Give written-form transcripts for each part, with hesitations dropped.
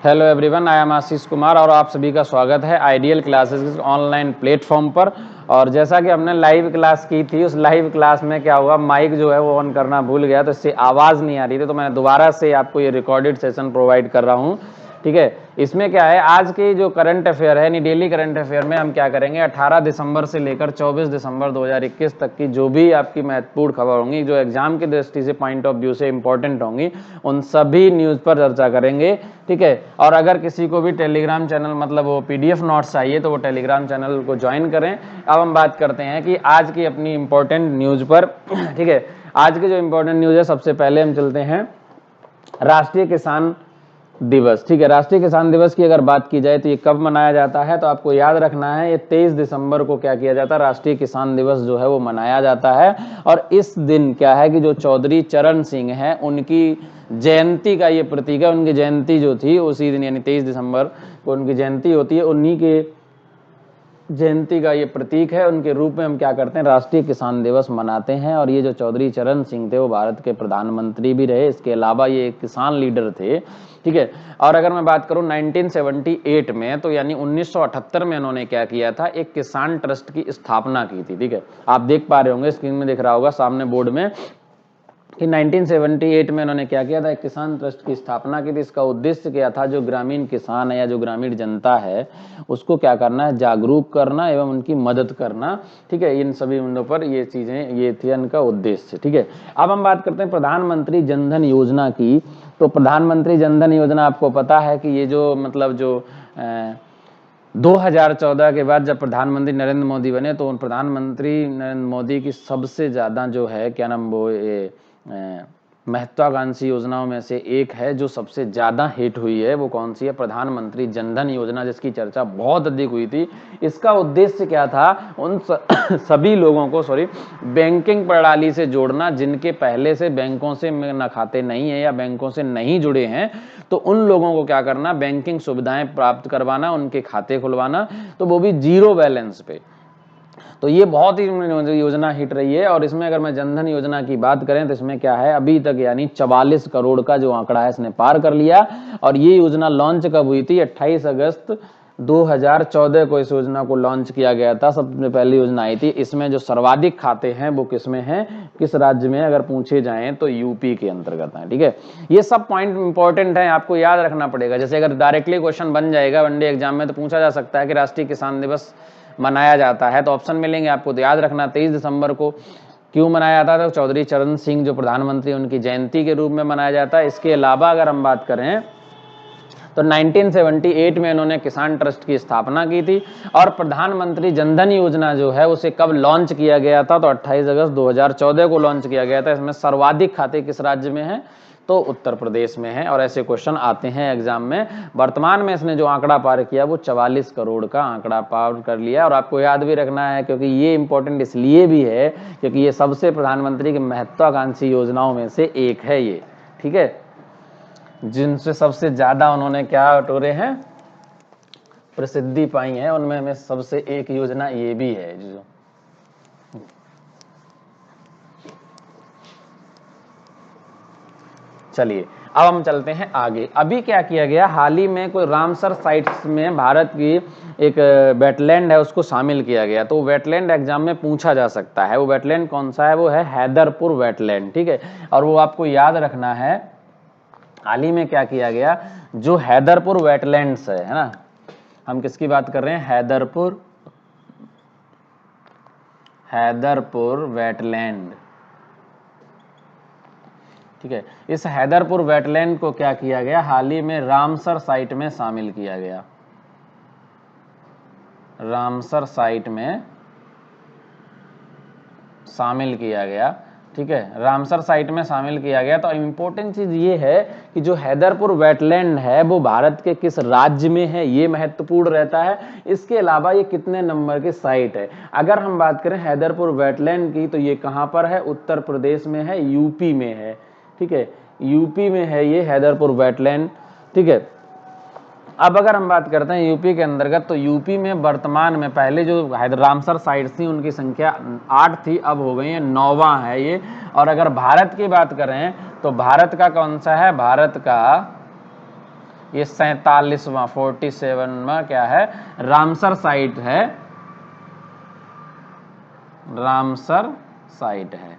Hello everyone, I am Ashish Kumar और आप सभी का स्वागत है आइडियल क्लासेस ऑनलाइन प्लेटफॉर्म पर। और जैसा कि हमने लाइव क्लास की थी, उस लाइव क्लास में क्या हुआ, माइक जो है वो ऑन करना भूल गया, तो इससे आवाज़ नहीं आ रही थी। तो मैं दोबारा से आपको ये रिकॉर्डेड सेशन प्रोवाइड कर रहा हूँ, ठीक है। इसमें क्या है, आज की जो करंट अफेयर है, यानी डेली करंट अफेयर में हम क्या करेंगे, 18 दिसंबर से लेकर 24 दिसंबर 2021 तक की जो भी आपकी महत्वपूर्ण खबर होंगी, जो एग्जाम की दृष्टि से पॉइंट ऑफ व्यू से इंपॉर्टेंट होंगी, उन सभी न्यूज़ पर चर्चा करेंगे, ठीक है। और अगर किसी को भी टेलीग्राम चैनल मतलब वो PDF नोट्स चाहिए तो वो टेलीग्राम चैनल को ज्वाइन करें। अब हम बात करते हैं कि आज की अपनी इंपॉर्टेंट न्यूज़ पर, ठीक है। आज की जो इंपॉर्टेंट न्यूज़ है, सबसे पहले हम चलते हैं राष्ट्रीय किसान दिवस, ठीक है। राष्ट्रीय किसान दिवस की अगर बात की जाए तो ये कब मनाया जाता है, तो आपको याद रखना है, ये 23 दिसंबर को क्या किया जाता है, राष्ट्रीय किसान दिवस जो है वो मनाया जाता है। और इस दिन क्या है कि जो चौधरी चरण सिंह हैं, उनकी जयंती का ये प्रतीक है। उनकी जयंती जो थी उसी दिन, यानी 23 दिसंबर को उनकी जयंती होती है, उन्हीं के जयंती का ये प्रतीक है। उनके रूप में हम क्या करते हैं, राष्ट्रीय किसान दिवस मनाते हैं। और ये जो चौधरी चरण सिंह थे वो भारत के प्रधानमंत्री भी रहे, इसके अलावा ये एक किसान लीडर थे, ठीक है। और अगर मैं बात करूं 1978 में, तो यानी 1978 में उन्होंने क्या किया था, एक किसान ट्रस्ट की स्थापना की थी, ठीक है। आप देख पा रहे होंगे, स्क्रीन में दिख रहा होगा सामने बोर्ड में कि 1978 में उन्होंने क्या किया था, एक किसान ट्रस्ट की स्थापना की थी। इसका उद्देश्य क्या था, जो ग्रामीण किसान है या जो ग्रामीण जनता है उसको क्या करना है, जागरूक करना एवं उनकी मदद करना, ठीक है। इन सभी मुद्दों पर ये चीजें, ये थी इनका उद्देश्य, ठीक है। अब हम बात करते हैं प्रधानमंत्री जनधन योजना की। तो प्रधानमंत्री जनधन योजना आपको पता है कि ये जो मतलब जो 2014 के बाद जब प्रधानमंत्री नरेंद्र मोदी बने, तो उन प्रधानमंत्री नरेंद्र मोदी की सबसे ज़्यादा जो है क्या नाम, वो ये महत्वाकांक्षी योजनाओं में से एक है जो सबसे ज़्यादा हिट हुई है। वो कौन सी है, प्रधानमंत्री जनधन योजना, जिसकी चर्चा बहुत अधिक हुई थी। इसका उद्देश्य क्या था, उन सभी लोगों को बैंकिंग प्रणाली से जोड़ना, जिनके पहले से बैंकों से न खाते नहीं है या बैंकों से नहीं जुड़े हैं, तो उन लोगों को क्या करना, बैंकिंग सुविधाएं प्राप्त करवाना, उनके खाते खुलवाना, तो वो भी जीरो बैलेंस पे। तो ये बहुत ही योजना हिट रही है। और इसमें अगर मैं जनधन योजना की बात करें तो इसमें क्या है, अभी तक यानी 44 करोड़ का जो आंकड़ा है इसने पार कर लिया। और ये योजना लॉन्च कब हुई थी, 28 अगस्त 2014 को इस योजना को लॉन्च किया गया था, सबसे पहली योजना आई थी। इसमें जो सर्वाधिक खाते हैं वो किसमें हैं, किस राज्य में, अगर पूछे जाएं तो यूपी के अंतर्गत है, ठीक है। ये सब पॉइंट इंपॉर्टेंट है, आपको याद रखना पड़ेगा। जैसे अगर डायरेक्टली क्वेश्चन बन जाएगा वनडे एग्जाम में, तो पूछा जा सकता है कि राष्ट्रीय किसान दिवस मनाया जाता है, तो ऑप्शन मिलेंगे आपको, तो याद रखना 23 दिसंबर को क्यों मनाया जाता है, तो चौधरी चरण सिंह जो प्रधानमंत्री, उनकी जयंती के रूप में मनाया जाता है। इसके अलावा अगर हम बात करें तो 1978 में इन्होंने किसान ट्रस्ट की स्थापना की थी। और प्रधानमंत्री जनधन योजना जो है उसे कब लॉन्च किया गया था, तो 28 अगस्त 2014 को लॉन्च किया गया था। इसमें सर्वाधिक खाते किस राज्य में है, तो उत्तर प्रदेश में है। और ऐसे क्वेश्चन आते हैं एग्जाम में। वर्तमान में इसने जो आंकड़ा पार किया वो 44 करोड़ का आंकड़ा पार कर लिया। और आपको याद भी रखना है, क्योंकि ये इंपॉर्टेंट इसलिए भी है क्योंकि ये सबसे प्रधानमंत्री की महत्वाकांक्षी योजनाओं में से एक है ये, ठीक है, जिनसे सबसे ज्यादा उन्होंने क्या टोरे हैं, प्रसिद्धि पाई है। उनमें में सबसे एक योजना ये भी है जो, चलिए अब हम चलते हैं आगे। अभी क्या किया गया, हाल ही में कोई रामसर साइट्स में भारत की एक वेटलैंड है, उसको शामिल किया गया। तो वेटलैंड एग्जाम में पूछा जा सकता है। वो वेटलैंड कौन सा है, वो है हैदरपुर वेटलैंड, ठीक है। और वो आपको याद रखना है, हाल ही में क्या किया गया, जो हैदरपुर वेटलैंड्स है ना, हम किसकी बात कर रहे हैं, हैदरपुर वेटलैंड, ठीक है। इस हैदरपुर वेटलैंड को क्या किया गया, हाल ही में रामसर साइट में शामिल किया गया, रामसर साइट में शामिल किया गया, ठीक है। रामसर साइट में शामिल किया गया। तो इंपॉर्टेंट चीज ये है कि जो हैदरपुर वेटलैंड है वो भारत के किस राज्य में है, ये महत्वपूर्ण रहता है। इसके अलावा ये कितने नंबर की साइट है। अगर हम बात करें हैदरपुर वेटलैंड की, तो ये कहां पर है, उत्तर प्रदेश में है, यूपी में है, ठीक है, यूपी में है ये हैदरपुर वेटलैंड, ठीक है। अब अगर हम बात करते हैं यूपी के अंतर्गत, तो यूपी में वर्तमान में, पहले जो रामसर साइट्स थी उनकी संख्या 8 थी, अब हो गई है 9वां है ये। और अगर भारत की बात करें तो भारत का कौन सा है, भारत का ये 47वां 47वां क्या है, रामसर साइट है, रामसर साइट है।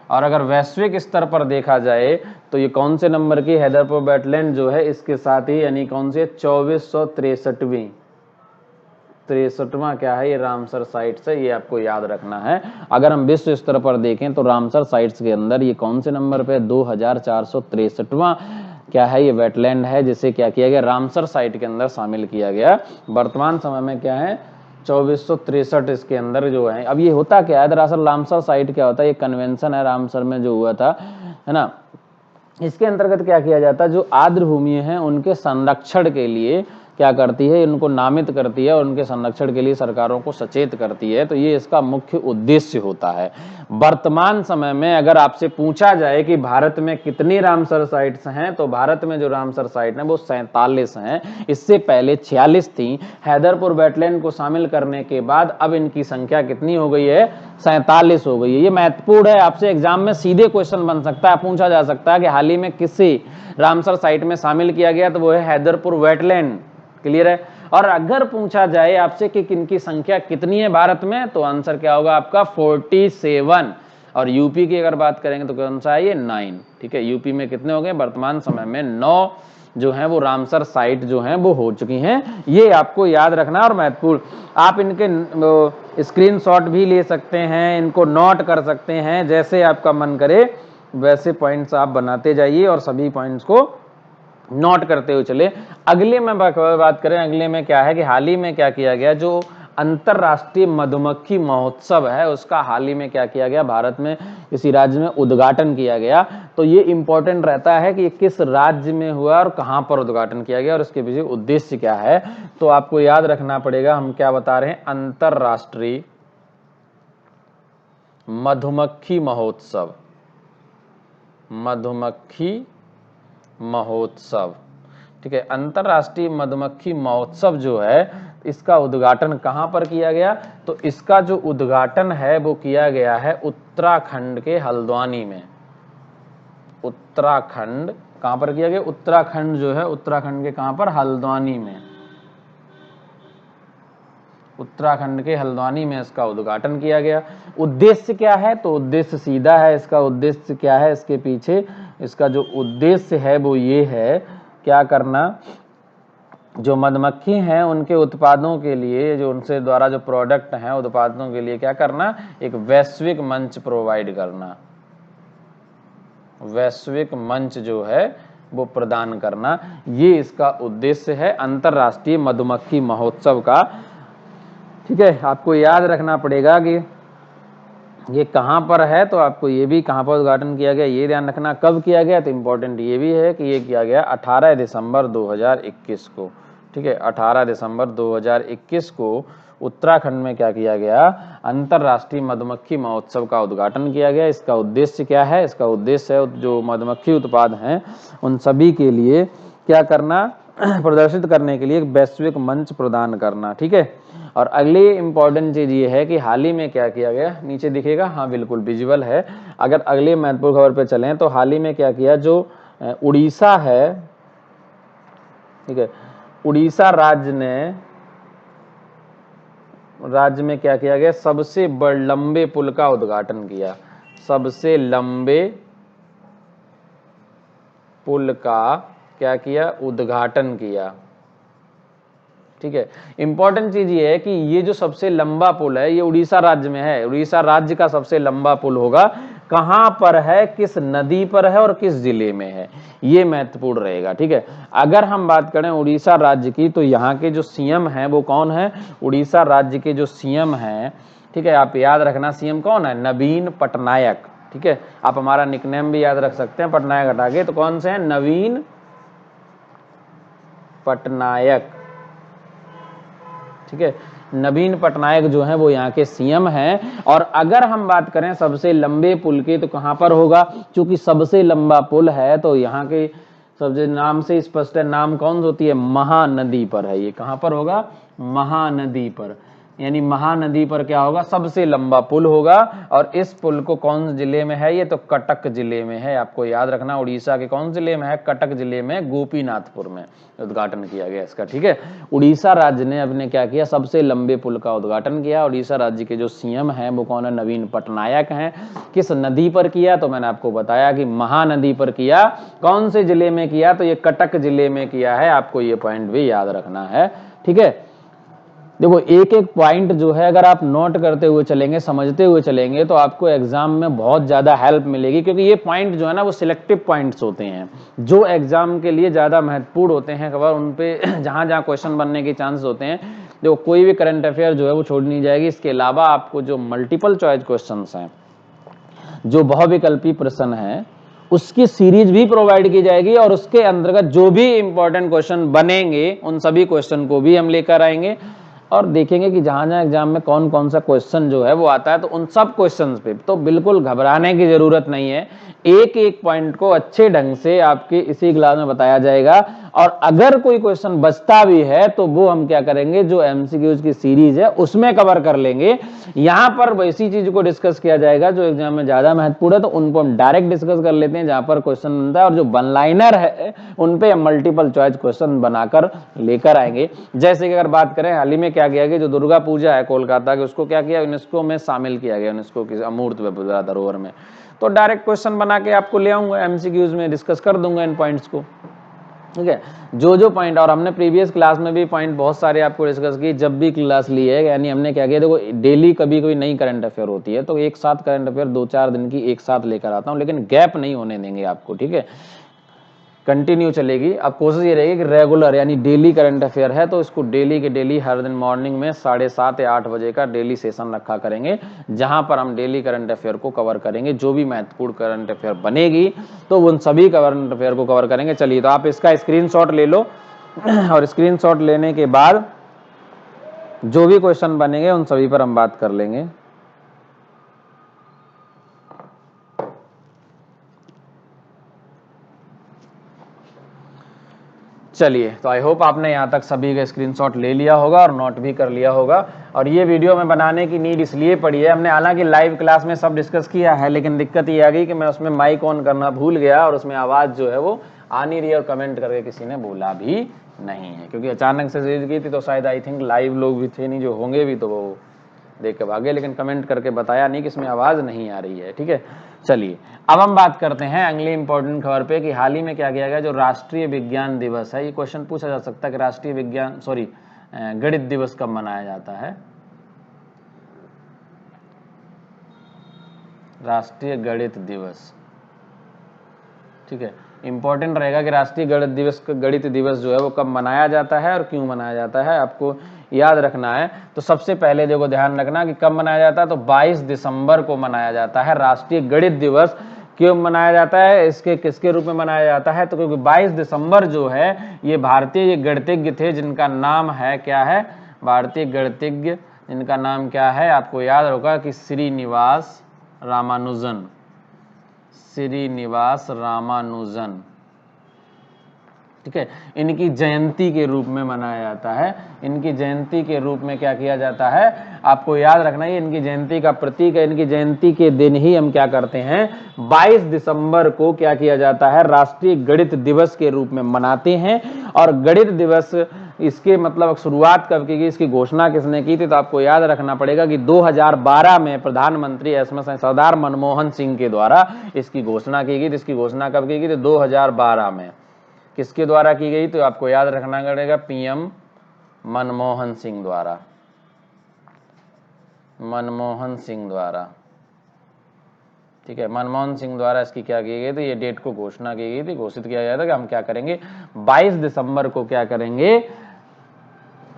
और अगर वैश्विक स्तर पर देखा जाए तो ये कौन से नंबर की, हैदरपुर वेटलैंड जो है इसके साथ ही, यानी कौन से 2463वां क्या है, ये रामसर साइट्स है, ये आपको याद रखना है। अगर हम विश्व स्तर पर देखें तो रामसर साइट्स के अंदर ये कौन से नंबर पे, 2463वां क्या है, ये वेटलैंड है, जिसे क्या किया गया, रामसर साइट के अंदर शामिल किया गया। वर्तमान समय में क्या है, 2463 इसके अंदर जो है। अब ये होता क्या है, दरअसल रामसर साइट क्या होता है, ये कन्वेंशन है रामसर में जो हुआ था, है ना। इसके अंतर्गत क्या किया जाता है, जो आर्द्र भूमि है उनके संरक्षण के लिए क्या करती है, इनको नामित करती है और उनके संरक्षण के लिए सरकारों को सचेत करती है। तो ये इसका मुख्य उद्देश्य होता है। वर्तमान समय में अगर आपसे पूछा जाए कि भारत में कितनी रामसर साइट्स हैं, तो भारत में जो रामसर साइट हैं वो 47 हैं। इससे पहले 46 थी। हैदरपुर वेटलैंड को शामिल करने के बाद अब इनकी संख्या कितनी हो गई है, 47 हो गई है। ये महत्वपूर्ण है, आपसे एग्जाम में सीधे क्वेश्चन बन सकता है, पूछा जा सकता है कि हाल ही में किसी रामसर साइट में शामिल किया गया, तो वो है हैदरपुर वेटलैंड। क्लियर है। और अगर पूछा जाए आपसे कि किनकी संख्या कितनी है भारत में, तो आंसर क्या होगा आपका 47। और यूपी की अगर बात करेंगे तो कौन सा है, ये 9। ठीक है, यूपी में कितने हो गए, वर्तमान समय में 9 जो है वो रामसर साइट जो है वो हो चुकी हैं। ये आपको याद रखना और महत्वपूर्ण, आप इनके स्क्रीनशॉट भी ले सकते हैं, इनको नोट कर सकते हैं, जैसे आपका मन करे वैसे पॉइंट्स आप बनाते जाइए और सभी पॉइंट्स को नोट करते हुए चले। अगले में बात करें, अगले में क्या है कि हाल ही में क्या किया गया, जो अंतरराष्ट्रीय मधुमक्खी महोत्सव है उसका हाल ही में क्या किया गया, भारत में किसी राज्य में उद्घाटन किया गया। तो ये इंपॉर्टेंट रहता है कि ये किस राज्य में हुआ और कहां पर उद्घाटन किया गया और इसके पीछे उद्देश्य क्या है। तो आपको याद रखना पड़ेगा, हम क्या बता रहे हैं, अंतरराष्ट्रीय मधुमक्खी महोत्सव, मधुमक्खी महोत्सव। ठीक है, अंतरराष्ट्रीय मधुमक्खी महोत्सव जो है इसका उद्घाटन कहां पर किया गया, तो इसका जो उद्घाटन है वो किया गया है उत्तराखंड के हल्द्वानी में। उत्तराखंड कहां पर किया गया, उत्तराखंड जो है, उत्तराखंड के कहां पर, हल्द्वानी में। उत्तराखंड के हल्द्वानी में इसका उद्घाटन किया गया। उद्देश्य क्या है, तो उद्देश्य सीधा है, इसका उद्देश्य क्या है, इसके पीछे इसका जो उद्देश्य है वो ये है, क्या करना, जो मधुमक्खी हैं उनके उत्पादों के लिए, जो उनसे द्वारा जो प्रोडक्ट हैं उत्पादों के लिए क्या करना, एक वैश्विक मंच प्रोवाइड करना, वैश्विक मंच जो है वो प्रदान करना। ये इसका उद्देश्य है अंतरराष्ट्रीय मधुमक्खी महोत्सव का। ठीक है, आपको याद रखना पड़ेगा कि ये कहां पर है, तो आपको ये भी कहां पर उद्घाटन किया गया ये ध्यान रखना। कब किया गया, तो इंपॉर्टेंट ये भी है कि ये किया गया 18 दिसंबर 2021 को। ठीक है, 18 दिसंबर 2021 को उत्तराखंड में क्या किया गया, अंतरराष्ट्रीय मधुमक्खी महोत्सव का उद्घाटन किया गया। इसका उद्देश्य क्या है, इसका उद्देश्य है जो मधुमक्खी उत्पाद हैं उन सभी के लिए क्या करना, प्रदर्शित करने के लिए एक वैश्विक मंच प्रदान करना। ठीक है, और अगली इंपॉर्टेंट चीज ये है कि हाल ही में क्या किया गया, नीचे दिखेगा, हाँ बिल्कुल विजुअल है। अगर अगले महत्वपूर्ण खबर पे चलें तो हाल ही में क्या किया, जो उड़ीसा है, ठीक है, उड़ीसा राज्य में क्या किया गया, सबसे लंबे पुल का उद्घाटन किया। सबसे लंबे पुल का क्या किया, उद्घाटन किया। ठीक है, इंपॉर्टेंट चीज ये है कि ये जो सबसे लंबा पुल है ये उड़ीसा राज्य में है। उड़ीसा राज्य का सबसे लंबा पुल होगा, कहां पर है, किस नदी पर है और किस जिले में है, ये महत्वपूर्ण रहेगा। ठीक है, अगर हम बात करें उड़ीसा राज्य की, तो यहाँ के जो सीएम हैं वो कौन है, उड़ीसा राज्य के जो सीएम हैं, ठीक है, आप याद रखना सीएम कौन है, नवीन पटनायक। ठीक है, आप हमारा निकनेम भी याद रख सकते हैं पटनायक हटा के, तो कौन से हैं, नवीन पटनायक। ठीक है, नवीन पटनायक जो है वो यहाँ के सीएम हैं। और अगर हम बात करें सबसे लंबे पुल की, तो कहां पर होगा, क्योंकि सबसे लंबा पुल है तो यहाँ के सबसे नाम से स्पष्ट है, नाम कौन सी होती है, महानदी पर है। ये कहां पर होगा, महानदी पर। यानी महानदी पर क्या होगा, सबसे लंबा पुल होगा। और इस पुल को कौन जिले में है, ये तो कटक जिले में है, आपको याद रखना। उड़ीसा के कौन जिले में है, कटक जिले में, गोपीनाथपुर में उद्घाटन किया गया इसका, ठीक है। उड़ीसा राज्य ने अपने क्या किया, सबसे लंबे पुल का उद्घाटन किया। उड़ीसा राज्य के जो सीएम हैं वो कौन है, नवीन पटनायक हैं। किस नदी पर किया, तो मैंने आपको बताया कि महानदी पर किया। कौन से जिले में किया, तो ये कटक जिले में किया है, आपको ये पॉइंट भी याद रखना है, ठीक है। देखो एक एक पॉइंट जो है अगर आप नोट करते हुए चलेंगे, समझते हुए चलेंगे, तो आपको एग्जाम में बहुत ज़्यादा हेल्प मिलेगी, क्योंकि ये पॉइंट जो है ना वो सिलेक्टिव पॉइंट्स होते हैं जो एग्जाम के लिए ज़्यादा महत्वपूर्ण होते हैं। खबर उन पे जहाँ जहाँ क्वेश्चन बनने के चांसेस होते हैं, देखो कोई भी करंट अफेयर जो है वो छोड़ नहीं जाएगी। इसके अलावा आपको जो मल्टीपल चॉइस क्वेश्चन हैं, जो बहुविकल्पी प्रश्न है, उसकी सीरीज भी प्रोवाइड की जाएगी, और उसके अंतर्गत जो भी इंपॉर्टेंट क्वेश्चन बनेंगे उन सभी क्वेश्चन को भी हम लेकर आएंगे, और देखेंगे कि जहां जहां एग्जाम में कौन कौन सा क्वेश्चन जो है वो आता है, तो उन सब क्वेश्चंस पे तो बिल्कुल घबराने की जरूरत नहीं है। एक एक पॉइंट को अच्छे ढंग से आपके इसी क्लास में बताया जाएगा। और अगर कोई क्वेश्चन बचता भी है तो वो हम क्या करेंगे, जो एमसीक्यूज की सीरीज है उसमें कवर कर लेंगे। यहां पर वैसी चीज को डिस्कस किया जाएगा जो एग्जाम में ज्यादा महत्वपूर्ण है, तो उनको हम डायरेक्ट डिस्कस कर लेते हैं जहां पर क्वेश्चन बनता है, और जो वन लाइनर है उन पे हम मल्टीपल चॉइस क्वेश्चन बनाकर लेकर आएंगे। जैसे कि अगर बात करें, हाल ही में क्या किया गया, जो दुर्गा पूजा है कोलकाता की, उसको क्या किया, यूनेस्को में शामिल किया गया, यूनेस्को की अमूर्त विरासत धरोहर में। तो डायरेक्ट क्वेश्चन बना के आपको ले आऊंगा, एमसीक्यूज में डिस्कस कर दूंगा इन पॉइंट्स को, ठीक है। जो पॉइंट, और हमने प्रीवियस क्लास में भी पॉइंट बहुत सारे आपको डिस्कस किए, जब भी क्लास ली है, यानी हमने क्या किया, देखो डेली कभी कोई नई करंट अफेयर होती है तो एक साथ करंट अफेयर 2-4 दिन की एक साथ लेकर आता हूं, लेकिन गैप नहीं होने देंगे आपको, ठीक है, कंटिन्यू चलेगी। अब कोशिश ये रहेगी कि रेगुलर यानी डेली करंट अफेयर है तो इसको डेली के डेली हर दिन मॉर्निंग में 7:30 या 8 बजे का डेली सेशन रखा करेंगे, जहां पर हम डेली करंट अफेयर को कवर करेंगे। जो भी महत्वपूर्ण करंट अफेयर बनेगी तो उन सभी करंट अफेयर को कवर करेंगे। चलिए, तो आप इसका स्क्रीनशॉट ले लो, और स्क्रीनशॉट लेने के बाद जो भी क्वेश्चन बनेंगे उन सभी पर हम बात कर लेंगे। चलिए, तो आई होप आपने यहाँ तक सभी का स्क्रीनशॉट ले लिया होगा और नोट भी कर लिया होगा। और ये वीडियो में बनाने की नीड इसलिए पड़ी है, हमने हालांकि लाइव क्लास में सब डिस्कस किया है, लेकिन दिक्कत ये आ गई कि मैं उसमें माइक ऑन करना भूल गया और उसमें आवाज़ जो है वो आ नहीं रही, और कमेंट करके किसी ने बोला भी नहीं है, क्योंकि अचानक से सीरीज गई थी तो शायद आई थिंक लाइव लोग भी थे नहीं, जो होंगे भी तो वो देख के भागे, लेकिन कमेंट करके बताया नहीं कि इसमें आवाज़ नहीं आ रही है, ठीक है। चलिए, अब हम बात करते हैं अगली इंपॉर्टेंट खबर पे कि हाल ही में क्या किया गया, जो राष्ट्रीय विज्ञान दिवस है। ये क्वेश्चन पूछा जा सकता है कि राष्ट्रीय विज्ञान गणित दिवस कब मनाया जाता है। राष्ट्रीय गणित दिवस, ठीक है, इंपॉर्टेंट रहेगा कि राष्ट्रीय गणित दिवस जो है वो कब मनाया जाता है और क्यों मनाया जाता है, आपको याद रखना है। तो सबसे पहले देखो ध्यान रखना कि कब मनाया जाता है, तो 22 दिसंबर को मनाया जाता है राष्ट्रीय गणित दिवस। क्यों मनाया जाता है, इसके किसके रूप में मनाया जाता है, तो क्योंकि 22 दिसंबर जो है ये भारतीय गणितज्ञ थे जिनका नाम है क्या है, भारतीय गणितज्ञ जिनका नाम क्या है, आपको याद होगा कि श्रीनिवास रामानुजन, श्रीनिवास रामानुजन, ठीक है। इनकी जयंती के रूप में मनाया जाता है। इनकी जयंती के रूप में क्या किया जाता है, आपको याद रखना है, इनकी जयंती का प्रतीक है। इनकी जयंती के दिन ही हम क्या करते हैं, 22 दिसंबर को क्या किया जाता है, राष्ट्रीय गणित दिवस के रूप में मनाते हैं। और गणित दिवस इसके मतलब शुरुआत कब की गई, इसकी घोषणा किसने की थी, तो आपको याद रखना पड़ेगा कि 2012 में प्रधानमंत्री सरदार मनमोहन सिंह के द्वारा इसकी घोषणा की गई थी। इसकी घोषणा कब की गई थी, 2012 में। किसके द्वारा की गई, तो आपको याद रखना पड़ेगा पीएम मनमोहन सिंह द्वारा, मनमोहन सिंह द्वारा, ठीक है, मनमोहन सिंह द्वारा इसकी क्या की गई थी, ये डेट को घोषणा की गई थी, घोषित किया गया था कि हम क्या करेंगे, 22 दिसंबर को क्या करेंगे,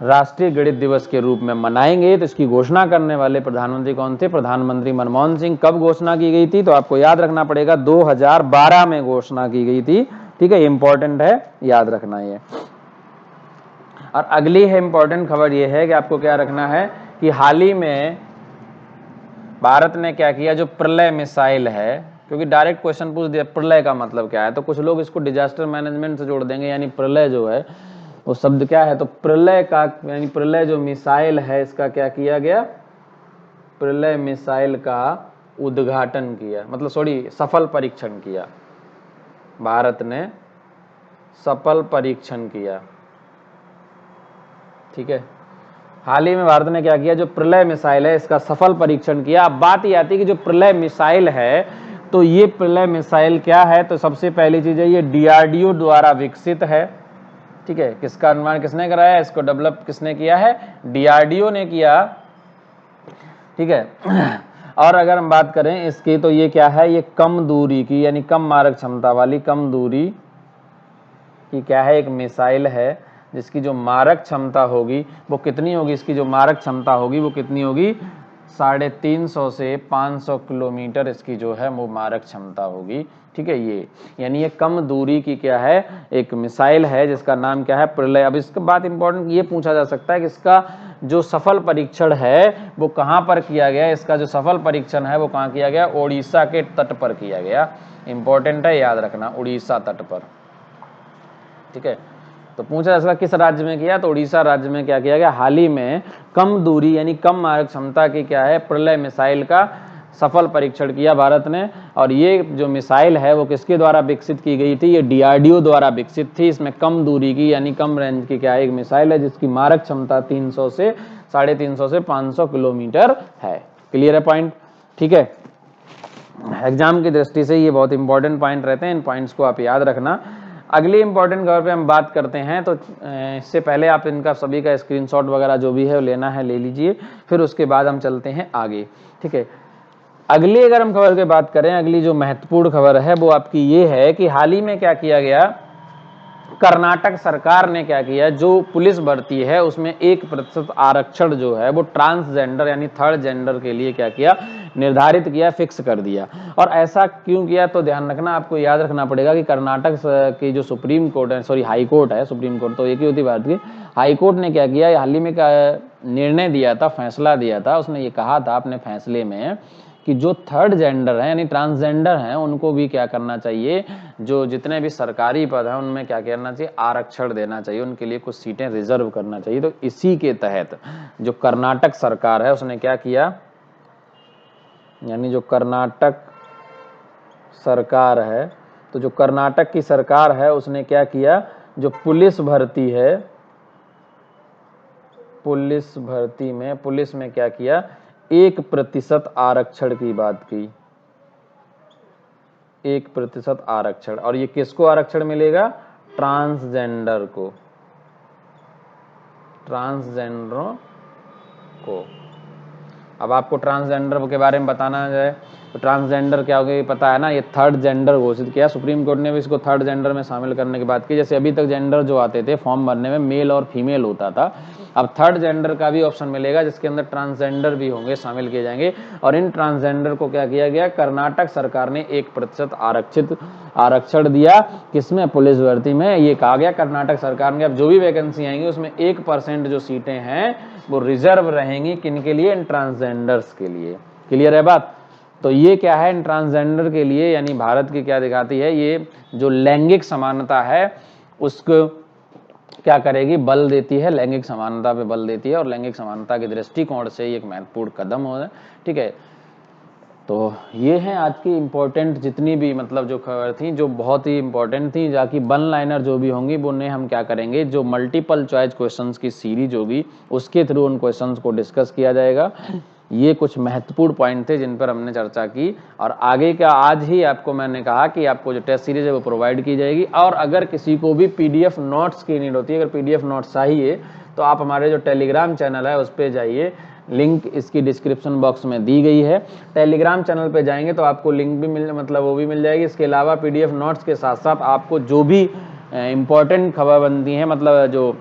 राष्ट्रीय गणित दिवस के रूप में मनाएंगे। तो इसकी घोषणा करने वाले प्रधानमंत्री कौन थे, प्रधानमंत्री मनमोहन सिंह। कब घोषणा की गई थी, तो आपको याद रखना पड़ेगा 2012 में घोषणा की गई थी, ठीक है, इंपॉर्टेंट है, याद रखना ये। और अगली है इंपॉर्टेंट खबर ये है कि आपको क्या रखना है कि हाल ही में भारत ने क्या किया, जो प्रलय मिसाइल है, क्योंकि डायरेक्ट क्वेश्चन पूछ दिया प्रलय का मतलब क्या है, तो कुछ लोग इसको डिजास्टर मैनेजमेंट से जोड़ देंगे, यानी प्रलय जो है वो शब्द क्या है, तो प्रलय का, यानी प्रलय जो मिसाइल है इसका क्या किया गया, प्रलय मिसाइल का उद्घाटन किया, मतलब सॉरी सफल परीक्षण किया, भारत ने सफल परीक्षण किया। ठीक है, हाल ही में भारत ने क्या किया, जो प्रलय मिसाइल है इसका सफल परीक्षण किया। अब बात ये आती है कि जो प्रलय मिसाइल है, तो ये प्रलय मिसाइल क्या है, तो सबसे पहली चीज है ये डीआरडीओ द्वारा विकसित है। ठीक है, किसका निर्माण किसने कराया, इसको डेवलप किसने किया है, डीआरडीओ ने किया। ठीक है, और अगर हम बात करें इसकी, तो ये क्या है, ये कम दूरी की यानी कम मारक क्षमता वाली, कम दूरी की क्या है, एक मिसाइल है जिसकी जो मारक क्षमता होगी वो कितनी होगी, इसकी जो मारक क्षमता होगी वो कितनी होगी, 350 से 500 किलोमीटर इसकी जो है वो मारक क्षमता होगी। ठीक है, ये यानी ये कम दूरी की क्या है, एक मिसाइल है जिसका नाम क्या है, प्रलय। अब इसके बाद इंपॉर्टेंट ये पूछा जा सकता है कि इसका जो सफल परीक्षण है वो कहाँ पर किया गया, इसका जो सफल परीक्षण है वो कहाँ किया गया, उड़ीसा के तट पर किया गया। इंपॉर्टेंट है, याद रखना, उड़ीसा तट पर। ठीक है, तो पूछा जा सकता किस राज्य में किया, तो उड़ीसा राज्य में क्या किया गया, हाल ही में कम दूरी यानी कम मारक क्षमता की क्या है, प्रलय मिसाइल का सफल परीक्षण किया भारत ने। और ये जो मिसाइल है वो किसके द्वारा विकसित की गई थी, ये डीआरडीओ द्वारा विकसित थी। इसमें कम दूरी की यानी कम रेंज की क्या है, एक मिसाइल है जिसकी मारक क्षमता 300 से 350 से 500 किलोमीटर है। क्लियर है पॉइंट। ठीक है, एग्जाम की दृष्टि से ये बहुत इंपॉर्टेंट पॉइंट रहते हैं, इन पॉइंट्स को आप याद रखना। अगली इंपॉर्टेंट खबर पे हम बात करते हैं, तो इससे पहले आप इनका सभी का स्क्रीनशॉट वगैरह जो भी है लेना है ले लीजिए, फिर उसके बाद हम चलते हैं आगे। ठीक है, अगली अगर हम खबर की बात करें, अगली जो महत्वपूर्ण खबर है वो आपकी ये है कि हाल ही में क्या किया गया, कर्नाटक सरकार ने क्या किया, जो पुलिस भर्ती है उसमें 1% आरक्षण जो है वो ट्रांसजेंडर यानी थर्ड जेंडर के लिए क्या किया, निर्धारित किया, फिक्स कर दिया। और ऐसा क्यों किया, तो ध्यान रखना, आपको याद रखना पड़ेगा कि कर्नाटक की जो सुप्रीम कोर्ट है, सॉरी हाई कोर्ट है, सुप्रीम कोर्ट तो एक ही होती भारत की, हाई कोर्ट ने क्या किया, हाल ही में निर्णय दिया था, फैसला दिया था, उसने ये कहा था अपने फैसले में कि जो थर्ड जेंडर है यानी ट्रांसजेंडर हैं उनको भी क्या करना चाहिए, जो जितने भी सरकारी पद हैं उनमें क्या करना चाहिए, आरक्षण देना चाहिए, उनके लिए कुछ सीटें रिजर्व करना चाहिए। तो इसी के तहत जो कर्नाटक सरकार है उसने क्या किया, यानी जो कर्नाटक सरकार है, तो जो कर्नाटक की सरकार है उसने क्या किया, जो पुलिस भर्ती है, पुलिस भर्ती में, पुलिस में क्या किया, 1% आरक्षण की बात की, 1% आरक्षण। और ये किसको आरक्षण मिलेगा, ट्रांसजेंडर को, ट्रांसजेंडरों को। अब आपको ट्रांसजेंडर के बारे में बताना है, तो ट्रांसजेंडर क्या होगा ये पता है ना, ये थर्ड जेंडर घोषित किया, सुप्रीम कोर्ट ने भी इसको थर्ड जेंडर में शामिल करने की बात की। जैसे अभी तक जेंडर जो आते थे फॉर्म भरने में मेल और फीमेल होता था, अब थर्ड जेंडर का भी ऑप्शन मिलेगा जिसके अंदर ट्रांसजेंडर भी होंगे, शामिल किए जाएंगे। और इन ट्रांसजेंडर को क्या किया गया, कर्नाटक सरकार ने 1% आरक्षण दिया, किसमें, पुलिस भर्ती में। ये कहा गया कर्नाटक सरकार ने अब जो भी वैकेंसी आएंगी उसमें 1% जो सीटें हैं वो रिजर्व रहेंगी, किनके लिए, इन ट्रांसजेंडर्स के लिए। क्लियर है बात। तो ये क्या है, इन ट्रांसजेंडर के लिए, यानी भारत की क्या दिखाती है, ये जो लैंगिक समानता है उसको क्या करेगी, बल देती है, लैंगिक समानता पे बल देती है, और लैंगिक समानता के दृष्टिकोण से एक महत्वपूर्ण कदम हो। ठीक है, तो ये है आज की इम्पोर्टेंट जितनी भी मतलब जो खबर थी, जो बहुत ही इम्पोर्टेंट थी, जाकि वन लाइनर जो भी होंगी वो उन्हें हम क्या करेंगे, जो मल्टीपल चॉइस क्वेश्चंस की सीरीज होगी उसके थ्रू उन क्वेश्चंस को डिस्कस किया जाएगा। ये कुछ महत्वपूर्ण पॉइंट थे जिन पर हमने चर्चा की, और आगे का आज ही आपको मैंने कहा कि आपको जो टेस्ट सीरीज है वो प्रोवाइड की जाएगी। और अगर किसी को भी पीडीएफ नोट्स की नीड होती है, अगर पीडीएफ नोट्स चाहिए तो आप हमारे जो टेलीग्राम चैनल है उस पर जाइए, लिंक इसकी डिस्क्रिप्शन बॉक्स में दी गई है। टेलीग्राम चैनल पे जाएंगे तो आपको लिंक भी मतलब वो भी मिल जाएगी। इसके अलावा पीडीएफ नोट्स के साथ साथ आपको जो भी इंपॉर्टेंट खबर बनती है, मतलब जो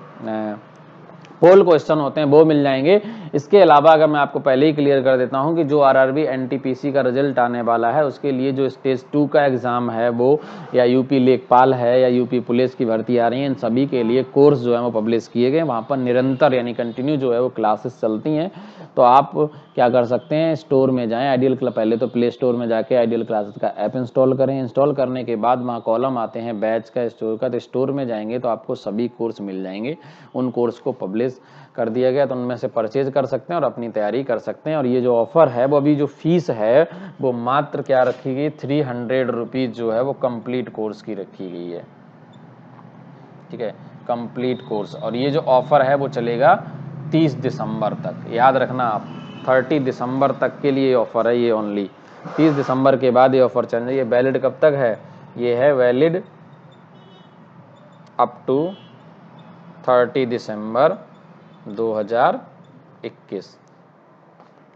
पोल क्वेश्चन होते हैं वो मिल जाएंगे। इसके अलावा अगर मैं आपको पहले ही क्लियर कर देता हूं कि जो आरआरबी एनटीपीसी का रिजल्ट आने वाला है उसके लिए जो स्टेज 2 का एग्जाम है वो, या यूपी लेखपाल है या यूपी पुलिस की भर्ती आ रही है, इन सभी के लिए कोर्स जो है वो पब्लिश किए गए। वहाँ पर निरंतर यानी कंटिन्यू जो है वो क्लासेस चलती हैं। तो आप क्या कर सकते हैं, स्टोर में जाएं, आइडियल क्लास, पहले तो प्ले स्टोर में जाके आइडियल क्लासेस का ऐप इंस्टॉल करें। इंस्टॉल करने के बाद वहाँ कॉलम आते हैं बैच का, स्टोर का, तो स्टोर में जाएंगे तो आपको सभी कोर्स मिल जाएंगे। उन कोर्स को पब्लिश कर दिया गया तो उनमें से परचेज कर सकते हैं और अपनी तैयारी कर सकते हैं। और ये जो ऑफर है वो अभी जो फीस है वो मात्र क्या रखी गई, 300 रुपीज़ जो है वो कंप्लीट कोर्स की रखी गई है। ठीक है, कंप्लीट कोर्स। और ये जो ऑफर है वो चलेगा 30 दिसंबर तक, याद रखना आप, 30 दिसंबर तक के लिए ऑफर है ये ओनली। 30 दिसंबर के बाद ये ऑफर चल रही है। वैलिड कब तक है, ये है वैलिड अप टू 30 दिसंबर 2021।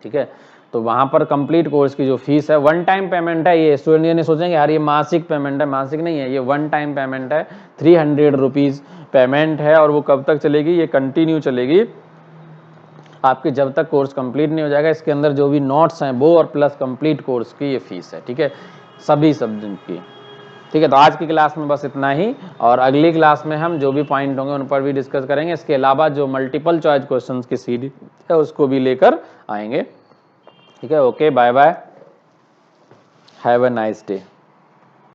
ठीक है, तो वहाँ पर कंप्लीट कोर्स की जो फीस है, वन टाइम पेमेंट है। ये स्टूडेंट ने सोचेंगे यार ये मासिक पेमेंट है, मासिक नहीं है, ये वन टाइम पेमेंट है। 300 रुपीज़ पेमेंट है और वो कब तक चलेगी, ये कंटिन्यू चलेगी आपके जब तक कोर्स कंप्लीट नहीं हो जाएगा। इसके अंदर जो भी नोट्स हैं वो और प्लस कंप्लीट कोर्स की ये फीस है। ठीक है, सभी सब्जेक्ट की। ठीक है, तो आज की क्लास में बस इतना ही, और अगली क्लास में हम जो भी पॉइंट होंगे उन पर भी डिस्कस करेंगे। इसके अलावा जो मल्टीपल चॉइस क्वेश्चंस की सीरीज है उसको भी लेकर आएंगे। ठीक है, okay, bye bye, have a nice day.